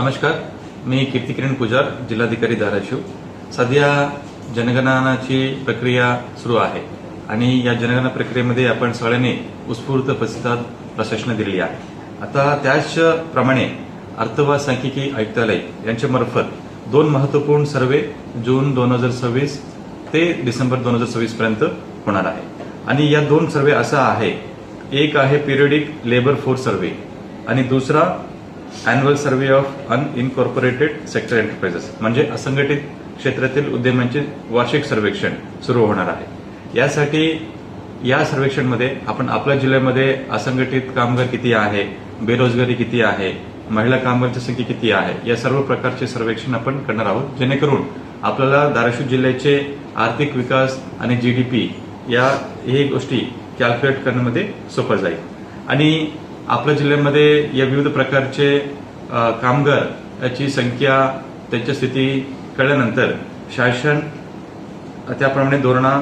नमस्कार, मी कीर्तिकिरण पुजार, जिल्हाधिकारी धाराशिव। सध्या जनगणनाची प्रक्रिया सुरू आहे आणि या जनगणना प्रक्रियेमध्ये आपण सगळ्यांनी उत्स्फूर्त प्रतिसाद प्रशासनाने दिलेली आहे। आता त्याचप्रमाणे अर्थ व सांख्यिकी आयुक्तालय यांच्या मार्फत दोन महत्त्वपूर्ण सर्वे जून 2026 ते डिसेंबर 2026 पर्यंत होणार आहे आणि या दोन सर्वे असा आहे, एक आहे पिरियडिक लेबर फोर्स सर्वे आणि दुसरा annual survey of unincorporated sector enterprises म्हणजे असंघटित क्षेत्रातील उद्यमांचे वार्षिक सर्वेक्षण सुरू होणार आहे। यासाठी या सर्वेक्षणमध्ये आपण आपल्या जिल्ह्यामध्ये असंघटित कामगार किती आहे, बेरोजगारी किती आहे, महिला कामगारांची संख्या किती आहे, या सर्व प्रकारचे सर्वेक्षण आपण करणार आहोत, जेणेकरून आपल्याला धाराशिव जिल्ह्याचे आर्थिक विकास आणि जीडीपी या हे गोष्टी कॅल्क्युलेट करण्यामध्ये सोपं जाईल आणि आपल्या जिल्ह्यामध्ये या विविध प्रकारचे कामगार याची संख्या, त्यांची स्थिती कळल्यानंतर शासन त्याप्रमाणे धोरणा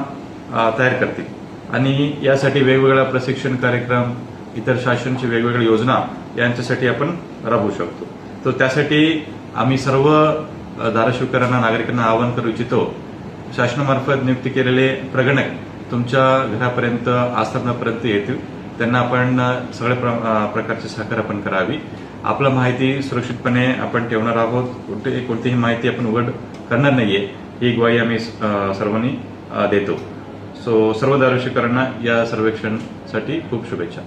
तयार करतील आणि यासाठी वेगवेगळा प्रशिक्षण कार्यक्रम, इतर शासनाची वेगवेगळ्या योजना यांच्यासाठी आपण राबवू शकतो। तर त्यासाठी आम्ही सर्व धाराशिवकरांना, नागरिकांना आवाहन करू इच्छितो, शासनामार्फत नियुक्त केलेले प्रगणक तुमच्या घरापर्यंत, आस्थापनापर्यंत येतील, त्यांना आपण सगळ्या प्रकारचे सहकार्य आपण करावी। आपला माहिती सुरक्षितपणे आपण ठेवणार आहोत, कोणतीही माहिती आपण उघड करणार नाहीये, ही ग्वाही आम्ही सर्वांनी देतो। सर्व धाराशिवकरांना या सर्वेक्षणासाठी खूप शुभेच्छा।